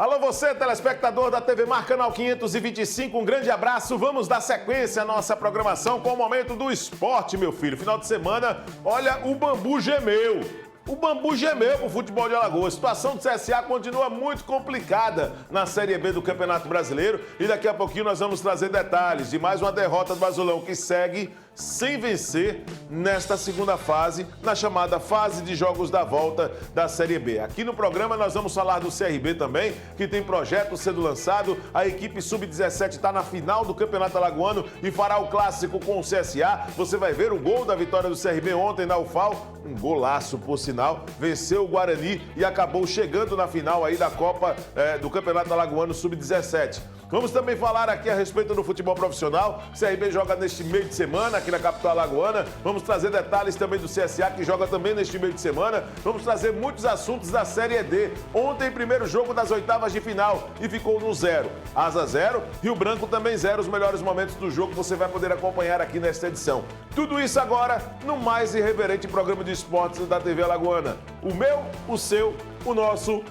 Alô você, telespectador da TV Mar, canal 525, um grande abraço. Vamos dar sequência à nossa programação com o momento do esporte, meu filho. Final de semana, olha, o bambu gemeu. O bambu gemeu pro futebol de Alagoas. A situação do CSA continua muito complicada na Série B do Campeonato Brasileiro e daqui a pouquinho nós vamos trazer detalhes de mais uma derrota do Azulão que segue sem vencer nesta segunda fase, na chamada fase de jogos da volta da Série B. Aqui no programa nós vamos falar do CRB também, que tem projeto sendo lançado. A equipe Sub-17 está na final do Campeonato Alagoano e fará o clássico com o CSA. Você vai ver o gol da vitória do CRB ontem na UFAL, um golaço por sinal, venceu o Guarani e acabou chegando na final aí da Copa do Campeonato Alagoano Sub-17. Vamos também falar aqui a respeito do futebol profissional. O CRB joga neste meio de semana aqui na capital alagoana. Vamos trazer detalhes também do CSA, que joga também neste meio de semana. Vamos trazer muitos assuntos da Série D. Ontem, primeiro jogo das oitavas de final e ficou no 0. Asa 0, Rio Branco também 0. Os melhores momentos do jogo você vai poder acompanhar aqui nesta edição. Tudo isso agora no mais irreverente programa de esportes da TV Alagoana. O meu, o seu, o nosso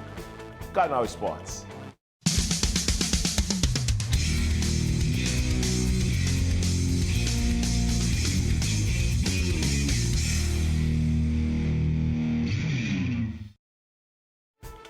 Canal Esportes.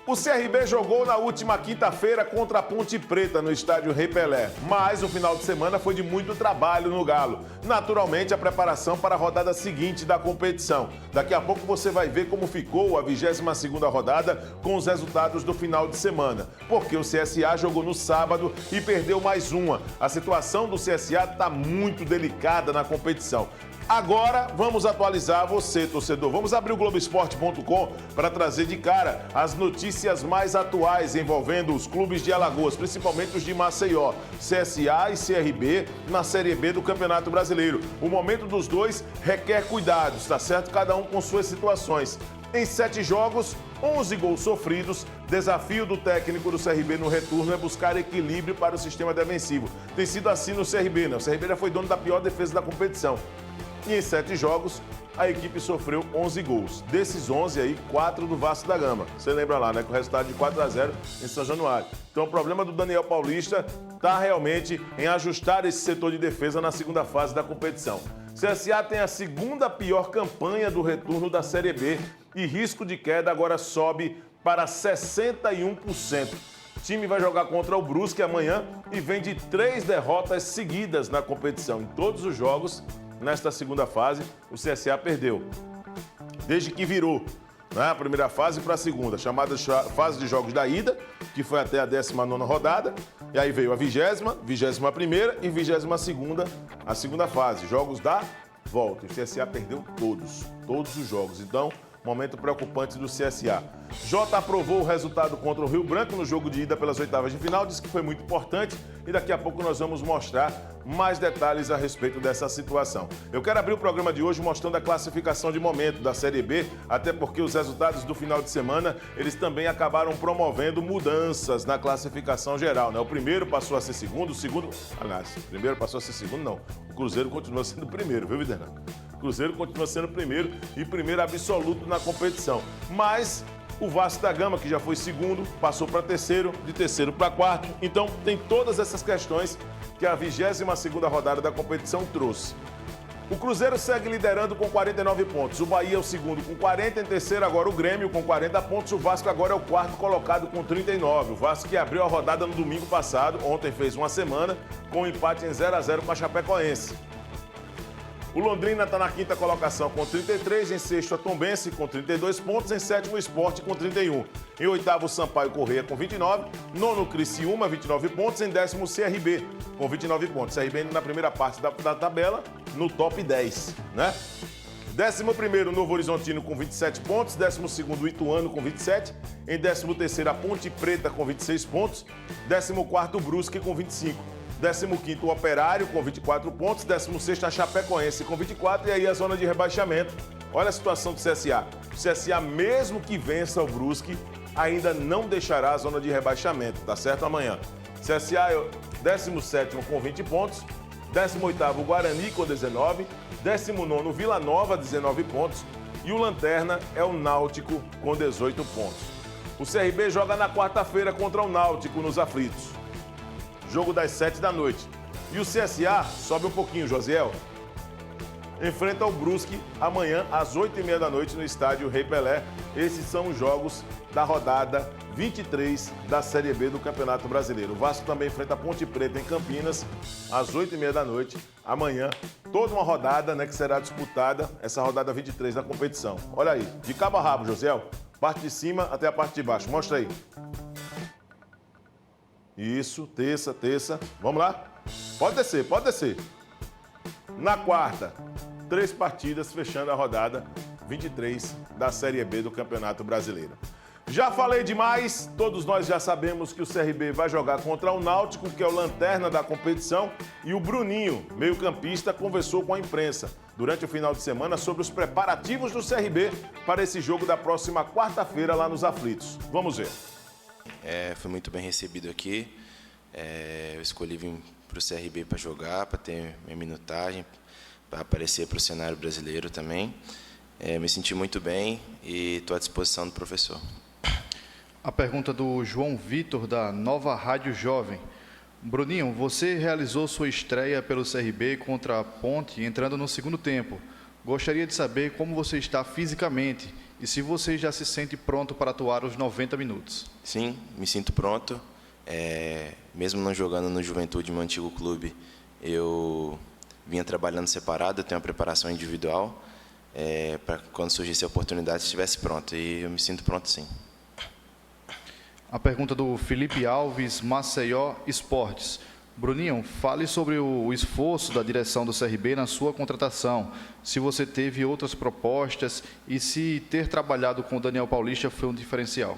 O CRB jogou na última quinta-feira contra a Ponte Preta no estádio Rei Pelé, mas o final de semana foi de muito trabalho no Galo. Naturalmente, a preparação para a rodada seguinte da competição. Daqui a pouco você vai ver como ficou a 22ª rodada com os resultados do final de semana, porque o CSA jogou no sábado e perdeu mais uma. A situação do CSA está muito delicada na competição. Agora vamos atualizar você, torcedor. Vamos abrir o Globoesporte.com para trazer de cara as notícias mais atuais envolvendo os clubes de Alagoas, principalmente os de Maceió, CSA e CRB na Série B do Campeonato Brasileiro. O momento dos dois requer cuidados, tá certo? Cada um com suas situações. Em 7 jogos, 11 gols sofridos. Desafio do técnico do CRB no retorno é buscar equilíbrio para o sistema defensivo. Tem sido assim no CRB, né? O CRB já foi dono da pior defesa da competição. E em 7 jogos, a equipe sofreu 11 gols. Desses 11 aí, 4 do Vasco da Gama. Você lembra lá, né? Com o resultado de 4-0 em São Januário. Então o problema do Daniel Paulista está realmente em ajustar esse setor de defesa na segunda fase da competição. CSA tem a segunda pior campanha do retorno da Série B e risco de queda agora sobe para 61%. O time vai jogar contra o Brusque amanhã e vem de 3 derrotas seguidas na competição. Em todos os jogos, nesta segunda fase, o CSA perdeu. Desde que virou, né, a primeira fase para a segunda, chamada fase de jogos da ida, que foi até a 19ª rodada, e aí veio a 20ª, 21ª e 22ª, a segunda fase, jogos da volta. O CSA perdeu todos os jogos. Então, momento preocupante do CSA. Jota aprovou o resultado contra o Rio Branco no jogo de ida pelas oitavas de final, disse que foi muito importante e daqui a pouco nós vamos mostrar mais detalhes a respeito dessa situação. Eu quero abrir o programa de hoje mostrando a classificação de momento da Série B, até porque os resultados do final de semana, eles também acabaram promovendo mudanças na classificação geral, né? O primeiro passou a ser segundo, o primeiro passou a ser segundo, não. O Cruzeiro continua sendo primeiro, viu, Viderano? O Cruzeiro continua sendo primeiro e primeiro absoluto na competição. Mas o Vasco da Gama, que já foi segundo, passou para terceiro, de terceiro para quarto. Então, tem todas essas questões que a 22ª rodada da competição trouxe. O Cruzeiro segue liderando com 49 pontos. O Bahia é o segundo com 40, em terceiro agora o Grêmio com 40 pontos. O Vasco agora é o quarto colocado com 39. O Vasco que abriu a rodada no domingo passado, ontem fez uma semana, com um empate em 0-0 com a Chapecoense. O Londrina está na quinta colocação com 33, em sexto a Tombense com 32 pontos, em sétimo o Sport com 31. Em oitavo o Sampaio Corrêa com 29, nono Criciúma 29 pontos, em décimo o CRB com 29 pontos. CRB indo na primeira parte da tabela, no top 10, né? 11º Novo Horizontino com 27 pontos, 12º o Ituano com 27, em 13º a Ponte Preta com 26 pontos, 14º o Brusque com 25. 15º o Operário com 24 pontos, 16º a Chapecoense com 24 e aí a zona de rebaixamento. Olha a situação do CSA. O CSA, mesmo que vença o Brusque, ainda não deixará a zona de rebaixamento, tá certo? Amanhã. CSA é o 17º com 20 pontos, 18º o Guarani com 19, 19º o Vila Nova, 19 pontos e o Lanterna é o Náutico com 18 pontos. O CRB joga na quarta-feira contra o Náutico nos Aflitos. Jogo das 7 da noite. E o CSA sobe um pouquinho, Josiel. Enfrenta o Brusque amanhã às 8h30 da noite no estádio Rei Pelé. Esses são os jogos da rodada 23 da Série B do Campeonato Brasileiro. O Vasco também enfrenta a Ponte Preta em Campinas às 8h30 da noite. Amanhã, toda uma rodada, né, que será disputada, essa rodada 23 da competição. Olha aí, de cabo a rabo, Josiel. Parte de cima até a parte de baixo. Mostra aí. Isso, terça. Vamos lá? Pode descer. Na quarta, 3 partidas fechando a rodada 23 da Série B do Campeonato Brasileiro. Já falei demais, todos nós já sabemos que o CRB vai jogar contra o Náutico, que é o lanterna da competição, e o Bruninho, meio-campista, conversou com a imprensa durante o final de semana sobre os preparativos do CRB para esse jogo da próxima quarta-feira lá nos Aflitos. Vamos ver. Fui muito bem recebido aqui. Eu escolhi vir para o CRB para jogar, para ter minha minutagem, para aparecer para o cenário brasileiro também. Me senti muito bem e estou à disposição do professor. A pergunta do João Vitor, da Nova Rádio Jovem. Bruninho, você realizou sua estreia pelo CRB contra a Ponte entrando no segundo tempo. Gostaria de saber como você está fisicamente e se você já se sente pronto para atuar os 90 minutos. Sim, me sinto pronto. Mesmo não jogando no Juventude, meu antigo clube, eu vinha trabalhando separado, eu tenho uma preparação individual, para quando surgisse a oportunidade estivesse pronto. E eu me sinto pronto, sim. A pergunta do Felipe Alves, Maceió Esportes. Bruninho, fale sobre o esforço da direção do CRB na sua contratação, se você teve outras propostas e se ter trabalhado com o Daniel Paulista foi um diferencial.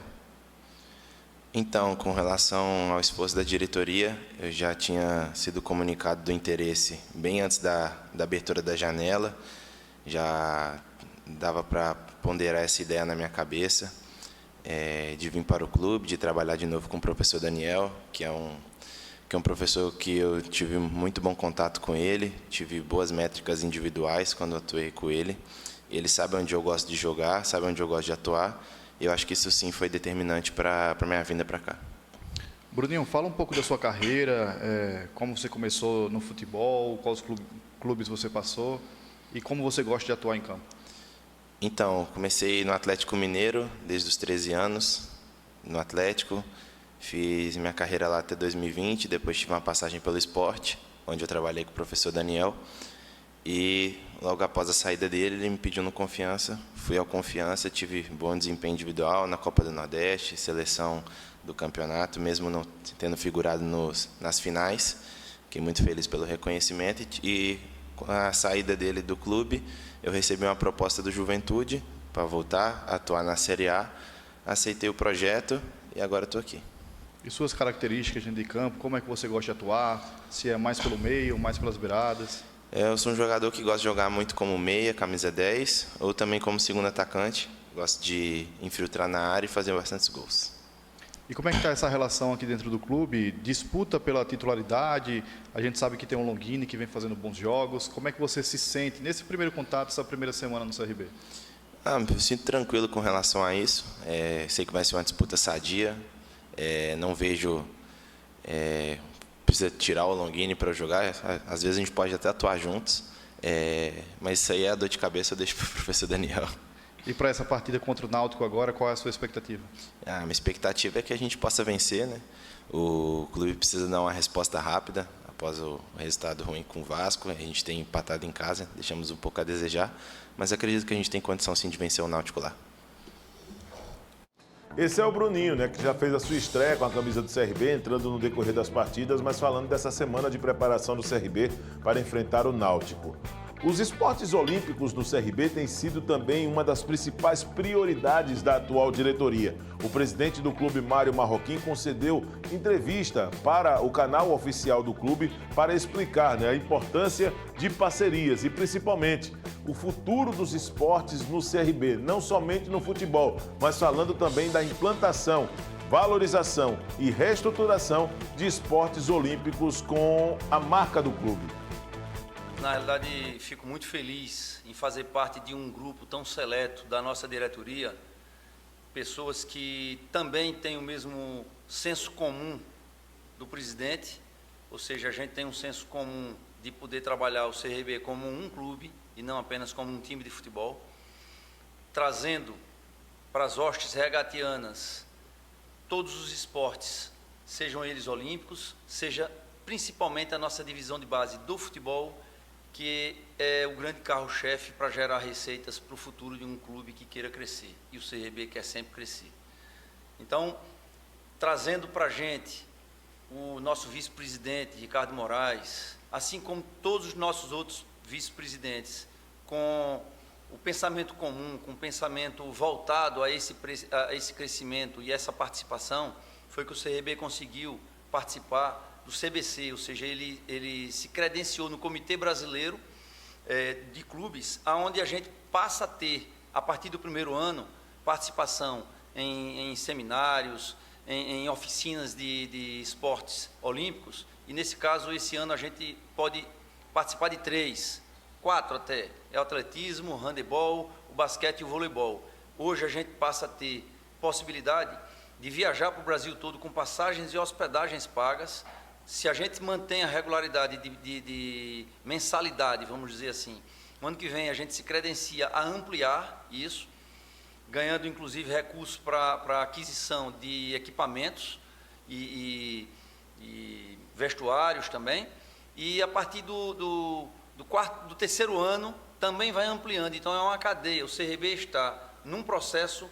Então, com relação ao esforço da diretoria, eu já tinha sido comunicado do interesse bem antes da abertura da janela, já dava para ponderar essa ideia na minha cabeça, de vir para o clube, de trabalhar de novo com o professor Daniel, que é um professor que eu tive muito bom contato com ele, tive boas métricas individuais quando atuei com ele. Ele sabe onde eu gosto de jogar, sabe onde eu gosto de atuar, e eu acho que isso sim foi determinante para a minha vinda para cá. Bruninho, fala um pouco da sua carreira, como você começou no futebol, quais clubes você passou e como você gosta de atuar em campo. Então, comecei no Atlético Mineiro desde os 13 anos, no Atlético. Fiz minha carreira lá até 2020, depois tive uma passagem pelo Sport, onde eu trabalhei com o professor Daniel. E logo após a saída dele, ele me pediu no Confiança. Fui ao Confiança, tive bom desempenho individual na Copa do Nordeste, seleção do campeonato, mesmo não tendo figurado nas finais. Fiquei muito feliz pelo reconhecimento e com a saída dele do clube, eu recebi uma proposta do Juventude para voltar a atuar na Série A. Aceitei o projeto e agora estou aqui. E suas características dentro de campo, como é que você gosta de atuar? Se é mais pelo meio, mais pelas beiradas? Eu sou um jogador que gosta de jogar muito como meia, camisa 10, ou também como segundo atacante. Gosto de infiltrar na área e fazer bastantes gols. E como é que está essa relação aqui dentro do clube? Disputa pela titularidade? A gente sabe que tem um Longini que vem fazendo bons jogos. Como é que você se sente nesse primeiro contato, essa primeira semana no CRB? Me sinto tranquilo com relação a isso. Sei que vai ser uma disputa sadia. Não vejo... precisa tirar o Longini para jogar. Às vezes a gente pode até atuar juntos. Mas isso aí é a dor de cabeça, eu deixo para o professor Daniel. E para essa partida contra o Náutico agora, qual é a sua expectativa? Minha expectativa é que a gente possa vencer, né? O clube precisa dar uma resposta rápida após o resultado ruim com o Vasco. A gente tem empatado em casa, deixamos um pouco a desejar, mas acredito que a gente tem condição sim de vencer o Náutico lá. Esse é o Bruninho, né, que já fez a sua estreia com a camisa do CRB, entrando no decorrer das partidas, mas falando dessa semana de preparação do CRB para enfrentar o Náutico. Os esportes olímpicos no CRB têm sido também uma das principais prioridades da atual diretoria. O presidente do clube, Mário Marroquim, concedeu entrevista para o canal oficial do clube para explicar, né, a importância de parcerias e, principalmente, o futuro dos esportes no CRB, não somente no futebol, mas falando também da implantação, valorização e reestruturação de esportes olímpicos com a marca do clube. Na realidade, fico muito feliz em fazer parte de um grupo tão seleto da nossa diretoria pessoas que também têm o mesmo senso comum do presidente, ou seja, a gente tem um senso comum de poder trabalhar o CRB como um clube e não apenas como um time de futebol, trazendo para as hostes regatianas todos os esportes, sejam eles olímpicos, seja principalmente a nossa divisão de base do futebol, que é o grande carro-chefe para gerar receitas para o futuro de um clube que queira crescer, e o CRB quer sempre crescer. Então, trazendo para a gente o nosso vice-presidente, Ricardo Moraes, assim como todos os nossos outros vice-presidentes, com o pensamento comum, com o pensamento voltado a esse crescimento e essa participação, foi que o CRB conseguiu participar do CBC, ou seja, ele se credenciou no Comitê Brasileiro de Clubes, onde a gente passa a ter, a partir do primeiro ano, participação em seminários, em oficinas de esportes olímpicos, e nesse caso, esse ano, a gente pode participar de 3, 4 até, é o atletismo, o handebol, o basquete e o voleibol. Hoje a gente passa a ter possibilidade de viajar para o Brasil todo com passagens e hospedagens pagas, se a gente mantém a regularidade de mensalidade, vamos dizer assim. No ano que vem a gente se credencia a ampliar isso, ganhando inclusive recursos para aquisição de equipamentos e vestuários também, e a partir do terceiro ano também vai ampliando. Então é uma cadeia, o CRB está num processo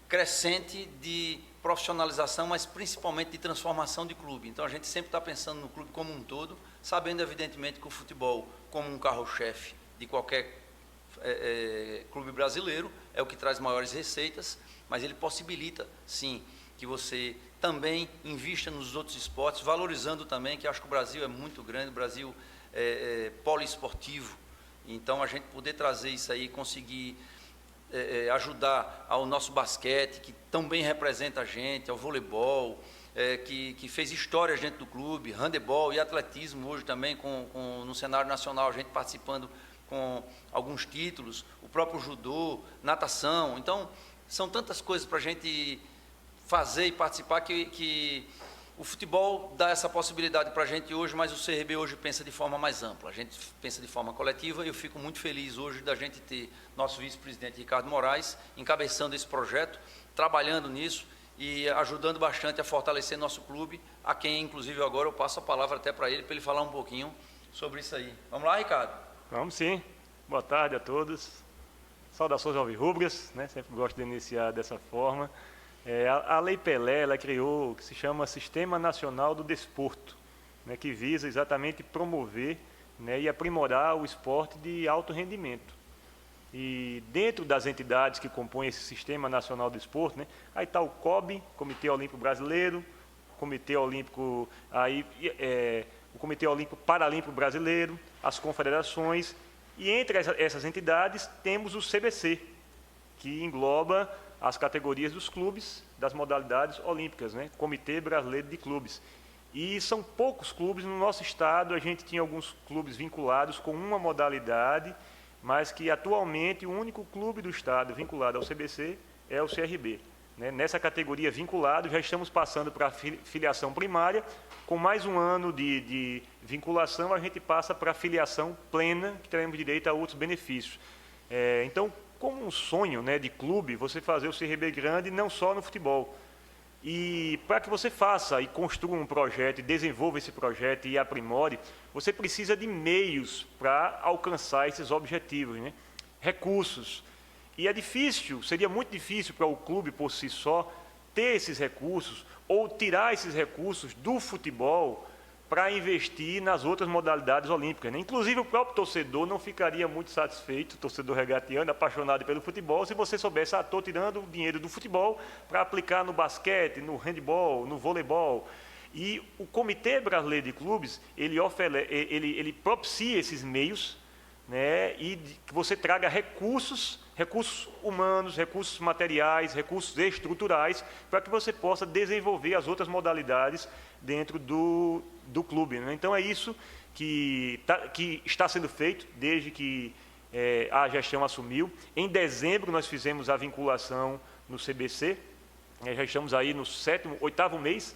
crescente de profissionalização, mas principalmente de transformação de clube. Então a gente sempre está pensando no clube como um todo, sabendo evidentemente que o futebol, como um carro-chefe de qualquer clube brasileiro, é o que traz maiores receitas, mas ele possibilita, sim, que você também invista nos outros esportes, valorizando também, que acho que o Brasil é muito grande, o Brasil é poliesportivo, então a gente poder trazer isso aí, conseguir ajudar ao nosso basquete, que também representa a gente, ao voleibol, que fez história dentro do clube, handebol e atletismo hoje também, no cenário nacional, a gente participando com alguns títulos, o próprio judô, natação. Então, são tantas coisas para a gente fazer e participar que o futebol dá essa possibilidade para a gente hoje, mas o CRB hoje pensa de forma mais ampla, a gente pensa de forma coletiva, e eu fico muito feliz hoje da gente ter nosso vice-presidente Ricardo Moraes encabeçando esse projeto, trabalhando nisso e ajudando bastante a fortalecer nosso clube, a quem inclusive agora eu passo a palavra até para ele falar um pouquinho sobre isso aí. Vamos lá, Ricardo? Vamos sim. Boa tarde a todos. Saudações alvirrubras, né? Sempre gosto de iniciar dessa forma. A Lei Pelé, ela criou o que se chama Sistema Nacional do Desporto, né, que visa exatamente promover, né, e aprimorar o esporte de alto rendimento. E dentro das entidades que compõem esse Sistema Nacional do Desporto, né, aí está o COB, Comitê Olímpico Brasileiro, Comitê Olímpico, o Comitê Olímpico Paralímpico Brasileiro, as confederações, e entre essas entidades temos o CBC, que engloba as categorias dos clubes, das modalidades olímpicas, né? Comitê Brasileiro de Clubes. E são poucos clubes no nosso estado, a gente tinha alguns clubes vinculados com uma modalidade, mas que atualmente o único clube do estado vinculado ao CBC é o CRB. Né? Nessa categoria vinculado, já estamos passando para a filiação primária, com mais um ano de vinculação, a gente passa para a filiação plena, que teremos direito a outros benefícios. Então, como um sonho, né, de clube, você fazer o CRB grande não só no futebol. E para que você faça e construa um projeto, e desenvolva esse projeto e aprimore, você precisa de meios para alcançar esses objetivos, né? Recursos. E é difícil, seria muito difícil para o clube por si só ter esses recursos ou tirar esses recursos do futebol para investir nas outras modalidades olímpicas, né? Inclusive o próprio torcedor não ficaria muito satisfeito, torcedor regatiano, apaixonado pelo futebol, se você soubesse, estou tirando o dinheiro do futebol para aplicar no basquete, no handebol, no voleibol. E o Comitê Brasileiro de Clubes, ele propicia esses meios, né, e que você traga recursos humanos, recursos materiais, recursos estruturais, para que você possa desenvolver as outras modalidades dentro do clube, né? Então é isso que está sendo feito desde que a gestão assumiu. Em dezembro nós fizemos a vinculação no CBC, Já estamos aí no 8º mês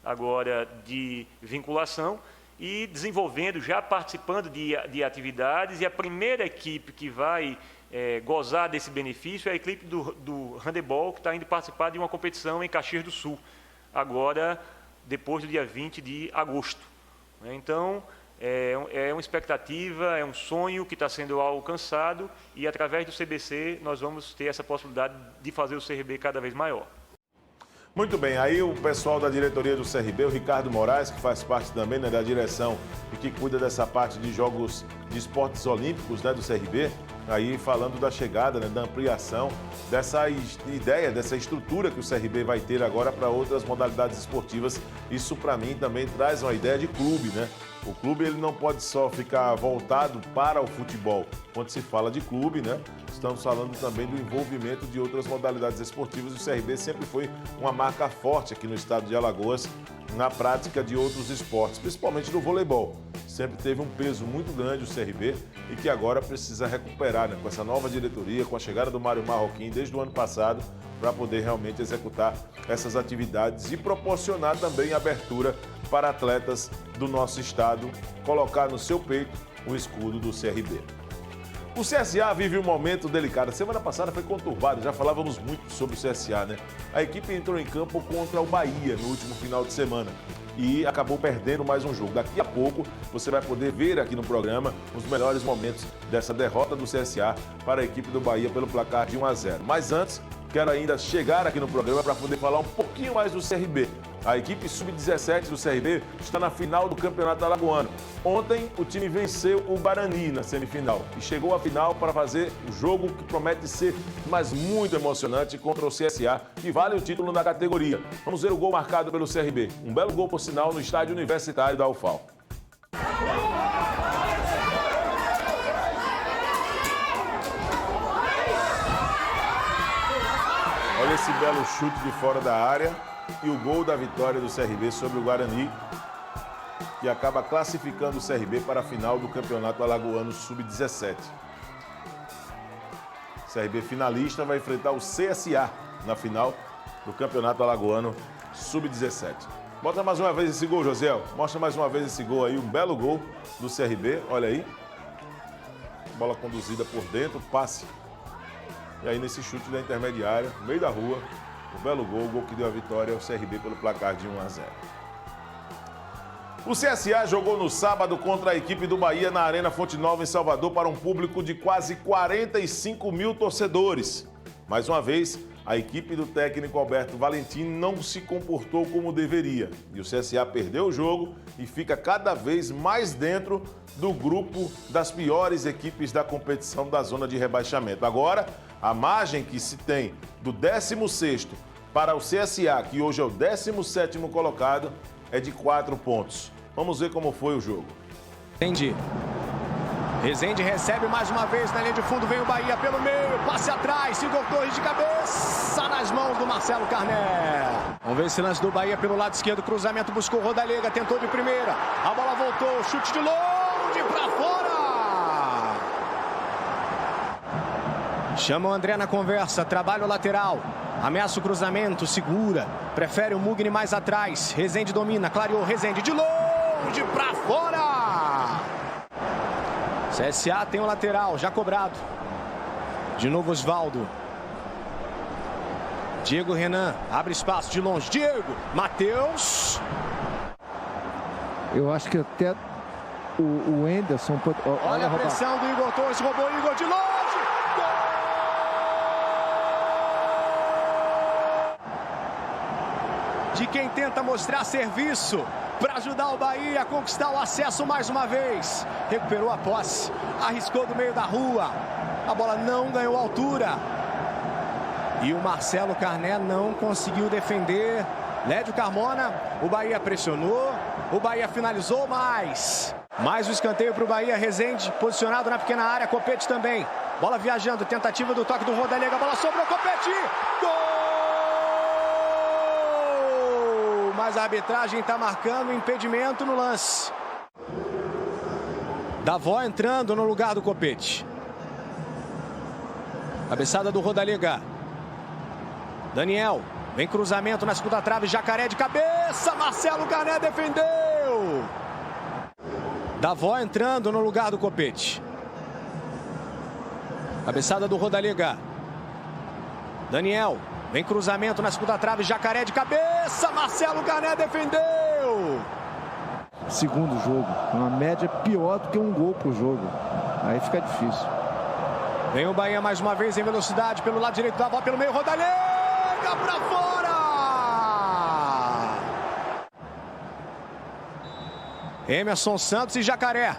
agora de vinculação e desenvolvendo, já participando de atividades, e a primeira equipe que vai gozar desse benefício é a equipe do handebol, que está indo participar de uma competição em Caxias do Sul, agora depois do dia 20 de agosto. Então, é uma expectativa, é um sonho que está sendo alcançado, e através do CBC nós vamos ter essa possibilidade de fazer o CRB cada vez maior. Muito bem, aí o pessoal da diretoria do CRB, o Ricardo Moraes, que faz parte também, né, da direção e que cuida dessa parte de jogos de esportes olímpicos, né, do CRB, aí falando da chegada, né, da ampliação dessa ideia, dessa estrutura que o CRB vai ter agora para outras modalidades esportivas. Isso para mim também traz uma ideia de clube, né? O clube ele não pode só ficar voltado para o futebol. Quando se fala de clube, né, estamos falando também do envolvimento de outras modalidades esportivas. O CRB sempre foi uma marca forte aqui no estado de Alagoas na prática de outros esportes, principalmente do voleibol. Sempre teve um peso muito grande o CRB e que agora precisa recuperar, né, com essa nova diretoria, com a chegada do Mário Marroquim desde o ano passado, para poder realmente executar essas atividades e proporcionar também abertura para atletas do nosso estado colocar no seu peito o escudo do CRB. O CSA vive um momento delicado. A semana passada foi conturbado, já falávamos muito sobre o CSA, né? A equipe entrou em campo contra o Bahia no último final de semana e acabou perdendo mais um jogo. Daqui a pouco você vai poder ver aqui no programa os melhores momentos dessa derrota do CSA para a equipe do Bahia pelo placar de 1-0. Mas antes, quero ainda chegar aqui no programa para poder falar um pouquinho mais do CRB. A equipe sub-17 do CRB está na final do Campeonato Alagoano. Ontem, o time venceu o Guarani na semifinal e chegou à final para fazer o jogo que promete ser, mas muito emocionante, contra o CSA, que vale o título na categoria. Vamos ver o gol marcado pelo CRB. Um belo gol, por sinal, no estádio universitário da UFAL. Olha esse belo chute de fora da área e o gol da vitória do CRB sobre o Guarani, que acaba classificando o CRB para a final do Campeonato Alagoano Sub-17. O CRB finalista vai enfrentar o CSA na final do Campeonato Alagoano Sub-17. Bota mais uma vez esse gol, Josiel. Mostra mais uma vez esse gol aí, um belo gol do CRB, olha aí. Bola conduzida por dentro, passe. E aí nesse chute da intermediária, no meio da rua, um belo gol, o gol que deu a vitória ao CRB pelo placar de 1-0. O CSA jogou no sábado contra a equipe do Bahia na Arena Fonte Nova, em Salvador, para um público de quase 45 mil torcedores. Mais uma vez, a equipe do técnico Alberto Valentim não se comportou como deveria. E o CSA perdeu o jogo e fica cada vez mais dentro do grupo das piores equipes da competição da zona de rebaixamento. Agora, a margem que se tem do 16º para o CSA, que hoje é o 17º colocado, é de 4 pontos. Vamos ver como foi o jogo. Rezende recebe mais uma vez na linha de fundo, vem o Bahia pelo meio, passe atrás, Igor Torres de cabeça nas mãos do Marcelo Carné. Vamos ver esse lance do Bahia pelo lado esquerdo, cruzamento, buscou o Rodalega, tentou de primeira, a bola voltou, chute de longe pra fora. Chama o André na conversa, trabalho lateral, ameaça o cruzamento, segura, prefere o Mugni mais atrás, Rezende domina, clareou, Rezende de longe pra fora. CSA tem o lateral, já cobrado. De novo Osvaldo. Diego Renan, abre espaço de longe, Diego, Matheus. Eu acho que até o Enderson pode... Olha a pressão do Igor Torres, roubou o Igor de longe. De quem tenta mostrar serviço para ajudar o Bahia a conquistar o acesso mais uma vez. Recuperou a posse, arriscou do meio da rua. A bola não ganhou altura. E o Marcelo Carné não conseguiu defender. Lédio Carmona, o Bahia pressionou, o Bahia finalizou mais. Mais o escanteio para o Bahia, Rezende posicionado na pequena área, Copete também. Bola viajando, tentativa do toque do Rodalega, bola sobrou, Copete, gol! Mas a arbitragem está marcando impedimento no lance. Davó entrando no lugar do Copete. Cabeçada do Rodalega. Daniel. Vem cruzamento na segunda trave, Jacaré de cabeça, Marcelo Cané defendeu. Davó entrando no lugar do Copete. Cabeçada do Rodallega. Daniel, vem cruzamento na segunda trave, Jacaré de cabeça, Marcelo Cané defendeu. Segundo jogo, uma média pior do que um gol por jogo. Aí fica difícil. Vem o Bahia mais uma vez em velocidade pelo lado direito da bola, pelo meio, Rodallega pra fora! Emerson Santos e Jacaré.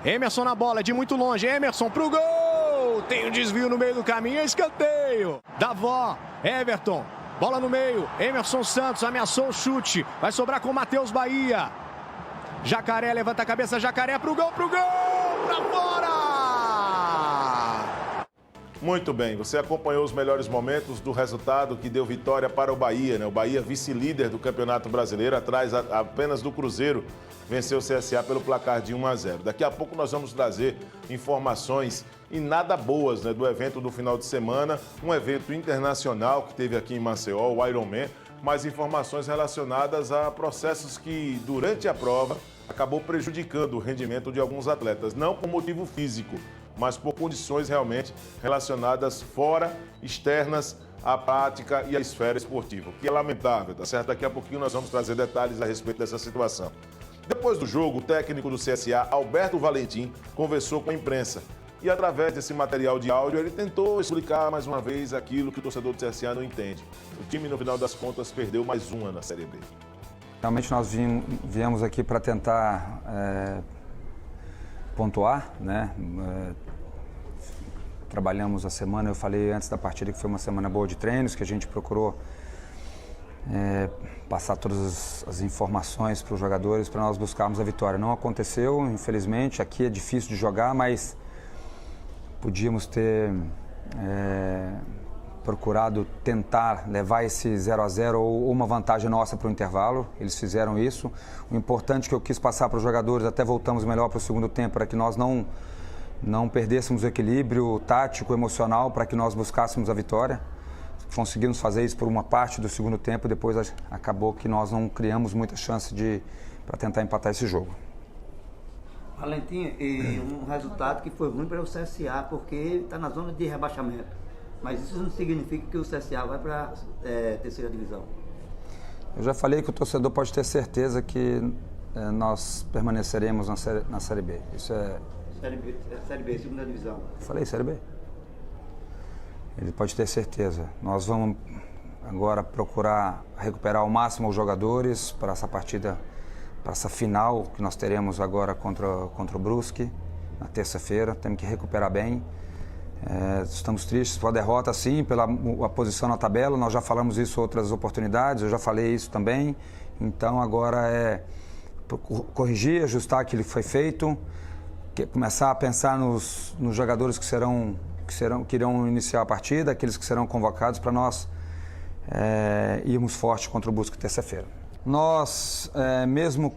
Emerson na bola, de muito longe, Emerson pro gol! Tem um desvio no meio do caminho, é escanteio. Davó, Everton, bola no meio, Emerson Santos ameaçou o chute, vai sobrar com o Matheus Bahia. Jacaré levanta a cabeça, Jacaré pro gol, pra fora! Muito bem, você acompanhou os melhores momentos do resultado que deu vitória para o Bahia, né? O Bahia, vice-líder do Campeonato Brasileiro, atrás apenas do Cruzeiro, venceu o CSA pelo placar de 1-0. Daqui a pouco nós vamos trazer informações e nada boas, né, do evento do final de semana, um evento internacional que teve aqui em Maceió, o Ironman, mas informações relacionadas a processos que, durante a prova, acabou prejudicando o rendimento de alguns atletas, não por motivo físico, mas por condições realmente relacionadas fora, externas à prática e à esfera esportiva, o que é lamentável, tá certo? Daqui a pouquinho nós vamos trazer detalhes a respeito dessa situação. Depois do jogo, o técnico do CSA, Alberto Valentim, conversou com a imprensa e, através desse material de áudio, ele tentou explicar mais uma vez aquilo que o torcedor do CSA não entende. O time, no final das contas, perdeu mais uma na Série B. Realmente nós viemos aqui para tentar pontuar, né? Trabalhamos a semana, eu falei antes da partida que foi uma semana boa de treinos, que a gente procurou passar todas as informações para os jogadores para nós buscarmos a vitória. Não aconteceu, infelizmente, aqui é difícil de jogar, mas podíamos ter procurado tentar levar esse 0-0 ou uma vantagem nossa para o intervalo. Eles fizeram isso. O importante que eu quis passar para os jogadores, até voltamos melhor para o segundo tempo, para que nós não perdêssemos o equilíbrio tático, emocional, para que nós buscássemos a vitória. Conseguimos fazer isso por uma parte do segundo tempo, depois acabou que nós não criamos muita chance para tentar empatar esse jogo. Valentim, e um resultado que foi ruim para o CSA, porque ele está na zona de rebaixamento. Mas isso não significa que o CSA vai para a terceira divisão. Eu já falei que o torcedor pode ter certeza que nós permaneceremos na Série B. Isso é... Série B, segunda divisão. Falei Série B. Ele pode ter certeza. Nós vamos agora procurar recuperar ao máximo os jogadores para essa partida, para essa final que nós teremos agora contra o Brusque, na terça-feira. Temos que recuperar bem. Estamos tristes com a derrota, sim, pela a posição na tabela. Nós já falamos isso em outras oportunidades, eu já falei isso também. Então agora é corrigir, ajustar aquilo que foi feito, começar a pensar nos jogadores que irão iniciar a partida, aqueles que serão convocados para nós irmos forte contra o Brusque terça-feira. Nós, mesmo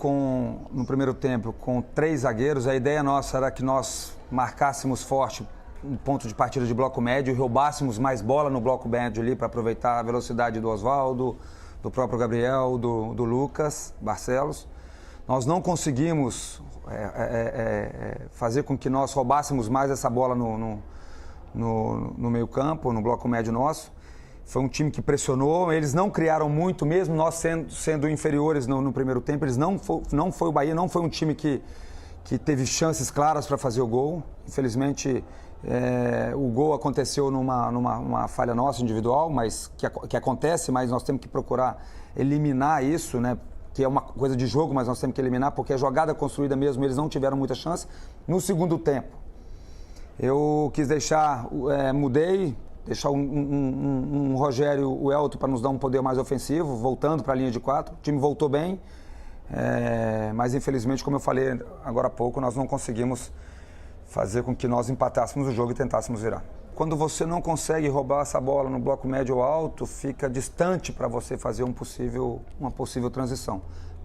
no primeiro tempo, com 3 zagueiros, a ideia nossa era que nós marcássemos forte um ponto de partida de bloco médio e roubássemos mais bola no bloco médio ali para aproveitar a velocidade do Oswaldo, do próprio Gabriel, do Lucas Barcelos. Nós não conseguimos fazer com que nós roubássemos mais essa bola no meio campo, no bloco médio nosso. Foi um time que pressionou, eles não criaram muito, mesmo nós sendo inferiores no primeiro tempo. Eles não foi o Bahia, não foi um time que teve chances claras para fazer o gol. Infelizmente, o gol aconteceu numa falha nossa individual, mas que acontece, mas nós temos que procurar eliminar isso, né? Que é uma coisa de jogo, mas nós temos que eliminar, porque a jogada construída mesmo, eles não tiveram muita chance. No segundo tempo, eu quis mudei, deixar um Rogério, o Elton, para nos dar um poder mais ofensivo, voltando para a linha de 4. O time voltou bem, mas infelizmente, como eu falei agora há pouco, nós não conseguimos fazer com que nós empatássemos o jogo e tentássemos virar. Quando você não consegue roubar essa bola no bloco médio ou alto, fica distante para você fazer uma possível transição.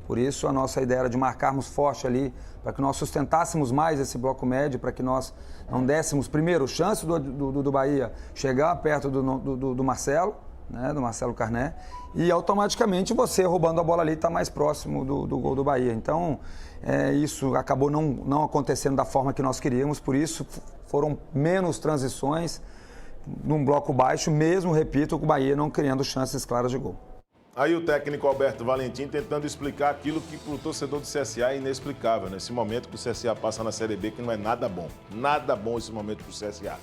Por isso, a nossa ideia era de marcarmos forte ali, para que nós sustentássemos mais esse bloco médio, para que nós não dessemos, primeiro, chance do Bahia chegar perto do Marcelo, né, do Marcelo Carné, e automaticamente você roubando a bola ali está mais próximo do gol do Bahia. Então, isso acabou não acontecendo da forma que nós queríamos, por isso foram menos transições num bloco baixo, mesmo, repito, com o Bahia não criando chances claras de gol. Aí o técnico Alberto Valentim tentando explicar aquilo que para o torcedor do CSA é inexplicável, nesse momento que o CSA passa na Série B, que não é nada bom. Nada bom esse momento para o CSA.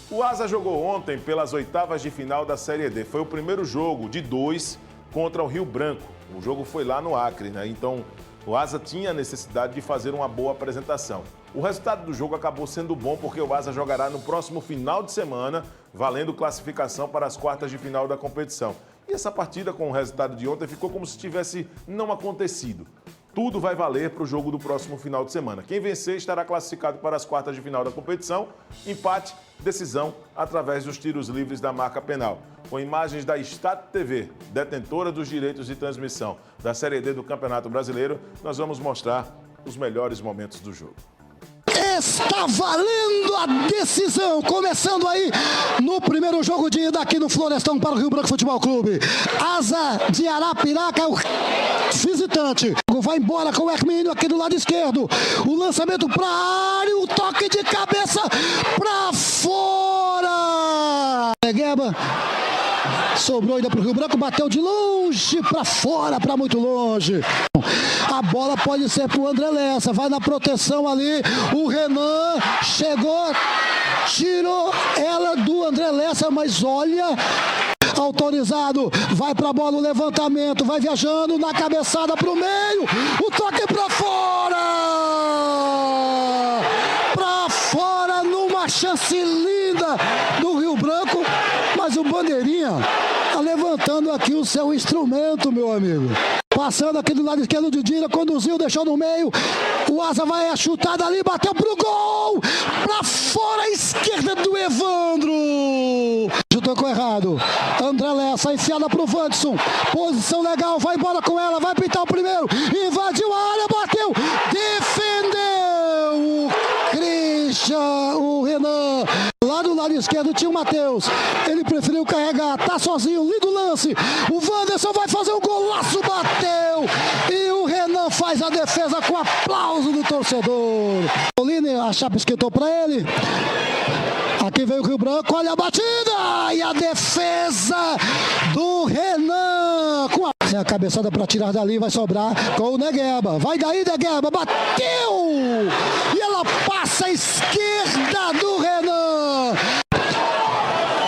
O Asa jogou ontem pelas oitavas de final da Série D. Foi o primeiro jogo de 2 contra o Rio Branco. O jogo foi lá no Acre, né? Então o Asa tinha a necessidade de fazer uma boa apresentação. O resultado do jogo acabou sendo bom porque o Asa jogará no próximo final de semana, valendo classificação para as quartas de final da competição. E essa partida, com o resultado de ontem, ficou como se tivesse não acontecido. Tudo vai valer para o jogo do próximo final de semana. Quem vencer estará classificado para as quartas de final da competição. Empate, decisão, através dos tiros livres da marca penal. Com imagens da Start TV, detentora dos direitos de transmissão da Série D do Campeonato Brasileiro, nós vamos mostrar os melhores momentos do jogo. Está valendo a decisão, começando aí no primeiro jogo de ida aqui no Florestão para o Rio Branco Futebol Clube. Asa de Arapiraca, o visitante, vai embora com o Hermínio aqui do lado esquerdo. O lançamento para a área, o toque de cabeça para fora. Negueba sobrou ainda para o Rio Branco, bateu de longe para fora, para muito longe. A bola pode ser para o André Lessa, vai na proteção ali, o Renan chegou, tirou ela do André Lessa, mas olha, autorizado, vai para a bola, o levantamento, vai viajando na cabeçada para o meio, o toque para fora, numa chance linda do Rio Branco, mas o Bandeirinha está levantando aqui o seu instrumento, meu amigo. Passando aqui do lado esquerdo de Dira, conduziu, deixou no meio. O Asa vai a chutada ali, bateu pro gol. Pra fora à esquerda do Evandro. Tocou errado. André Lessa, enfiada pro Wanderson. Posição legal, vai embora com ela, vai pintar o primeiro. Invadiu a área, bateu. Defendeu o Christian, o Renan. Lá do lado esquerdo tinha o Matheus. Ele preferiu carregar, tá sozinho, lindo lance. O Wanderson vai fazer um golaço, bateu. E o Renan faz a defesa com aplauso do torcedor. Pauline, a chapa esquentou para ele. Aqui veio o Rio Branco, olha a batida. E a defesa do Renan. Com a cabeçada para tirar dali, vai sobrar com o Negueba. Vai daí, Negueba, bateu. E ela passa à esquerda do Renan.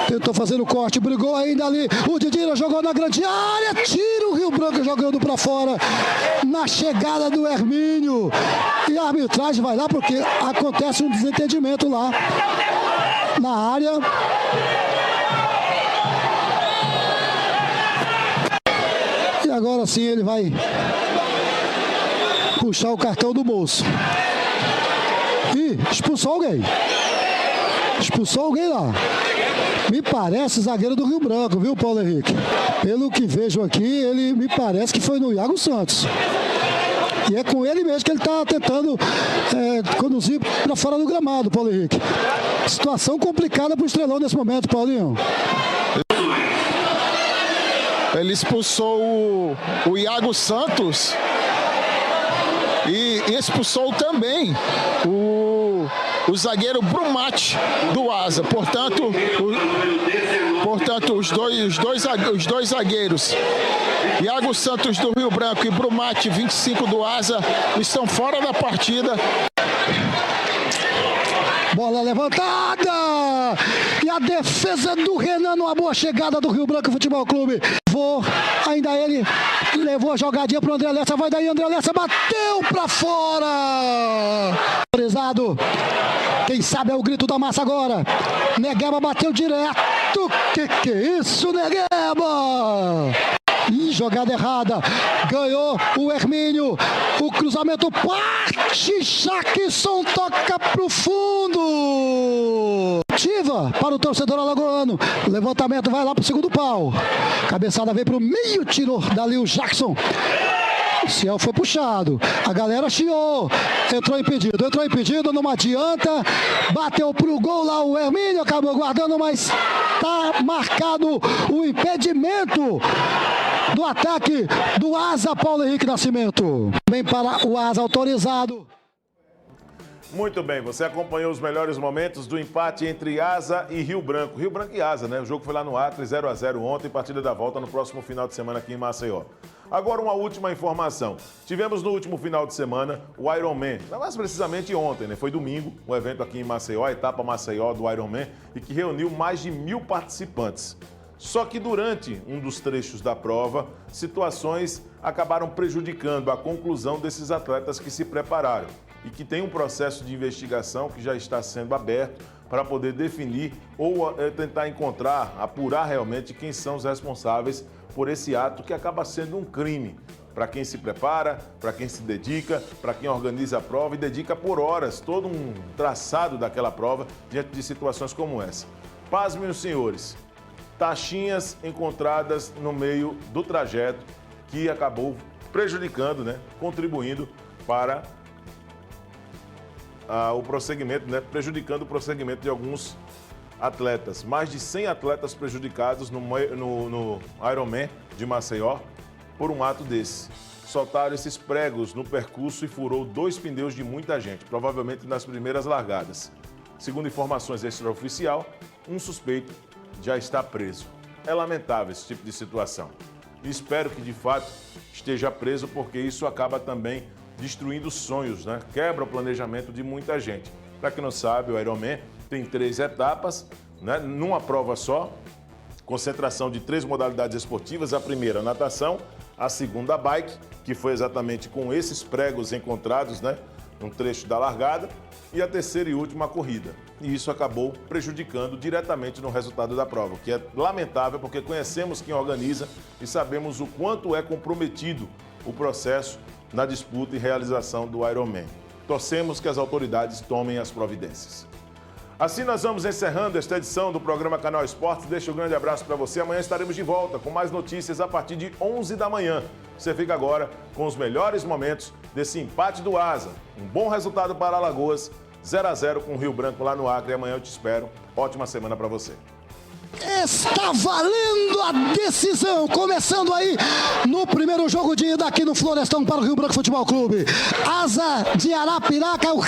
Tentou fazer o corte, brigou ainda ali. O Didira jogou na grande área. Tira o Rio Branco jogando para fora. Na chegada do Hermínio. E a arbitragem vai lá porque acontece um desentendimento lá na área. E agora sim ele vai puxar o cartão do bolso. Ih, expulsou alguém. Expulsou alguém lá. Me parece zagueiro do Rio Branco, viu, Paulo Henrique? Pelo que vejo aqui, ele me parece que foi no Iago Santos. E é com ele mesmo que ele está tentando conduzir para fora do gramado, Paulo Henrique. Situação complicada para o Estrelão nesse momento, Paulinho. Ele expulsou o Iago Santos e expulsou também o zagueiro Brumati do Asa. Portanto, os dois zagueiros, Iago Santos do Rio Branco e Brumati, 25 do Asa, estão fora da partida. Bola levantada! E a defesa do Renan, numa boa chegada do Rio Branco Futebol Clube. Ainda ele levou a jogadinha pro André Lessa, vai daí, André Lessa bateu pra fora. Autorizado. Quem sabe é o grito da massa agora. Negueba bateu direto. Que é isso, Negueba? Ih, jogada errada. Ganhou o Hermínio. O cruzamento parte. Jackson toca pro fundo. Ativa para o torcedor alagoano. O levantamento vai lá pro segundo pau. Cabeçada veio pro meio, tirou dali o Jackson. O Ciel foi puxado. A galera chiou. Entrou impedido, não adianta. Bateu pro gol lá o Hermínio, acabou guardando, mas tá marcado o impedimento do ataque do Asa Paulo Henrique Nascimento. Bem para o Asa autorizado. Muito bem, você acompanhou os melhores momentos do empate entre Asa e Rio Branco. Rio Branco e Asa, né? O jogo foi lá no Acre, 0-0 ontem, partida da volta no próximo final de semana aqui em Maceió. Agora uma última informação. Tivemos no último final de semana o Ironman, mais precisamente ontem, né? Foi domingo, um evento aqui em Maceió, a etapa Maceió do Ironman, e que reuniu mais de 1.000 participantes. Só que durante um dos trechos da prova, situações acabaram prejudicando a conclusão desses atletas que se prepararam e que tem um processo de investigação que já está sendo aberto para poder definir ou tentar encontrar, apurar realmente quem são os responsáveis por esse ato que acaba sendo um crime para quem se prepara, para quem se dedica, para quem organiza a prova e dedica por horas todo um traçado daquela prova diante de situações como essa. Pasmem os senhores, taxinhas encontradas no meio do trajeto que acabou prejudicando, né, contribuindo para o prosseguimento, né, prejudicando o prosseguimento de alguns atletas. Mais de 100 atletas prejudicados no Ironman de Maceió por um ato desse. Soltaram esses pregos no percurso e furou 2 pneus de muita gente, provavelmente nas primeiras largadas. Segundo informações extraoficial, um suspeito já está preso. É lamentável esse tipo de situação. E espero que de fato esteja preso, porque isso acaba também destruindo sonhos, né? Quebra o planejamento de muita gente. Para quem não sabe, o Ironman tem 3 etapas, né? Numa prova só, concentração de 3 modalidades esportivas. A primeira, natação. A segunda, bike, que foi exatamente com esses pregos encontrados, né, num trecho da largada. E a terceira e última, corrida. E isso acabou prejudicando diretamente no resultado da prova, o que é lamentável, porque conhecemos quem organiza e sabemos o quanto é comprometido o processo na disputa e realização do Ironman. Torcemos que as autoridades tomem as providências. Assim nós vamos encerrando esta edição do programa Canal Esportes. Deixo um grande abraço para você. Amanhã estaremos de volta com mais notícias a partir de 11 da manhã. Você fica agora com os melhores momentos desse empate do Asa. Um bom resultado para Alagoas, 0-0 com o Rio Branco lá no Acre. E amanhã eu te espero. Ótima semana para você. Está valendo a decisão, começando aí no primeiro jogo de ida aqui no Florestão para o Rio Branco Futebol Clube. Asa de Arapiraca, o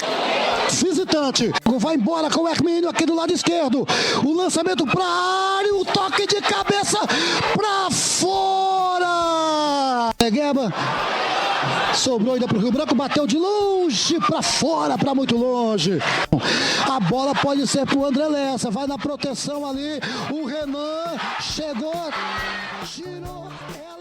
visitante, vai embora com o Hermínio aqui do lado esquerdo. O lançamento para a área, o toque de cabeça para fora. Negueba sobrou ainda para o Rio Branco, bateu de longe para fora, para muito longe. A bola pode ser para o André Lessa, vai na proteção ali. O Renan chegou, tirou ela.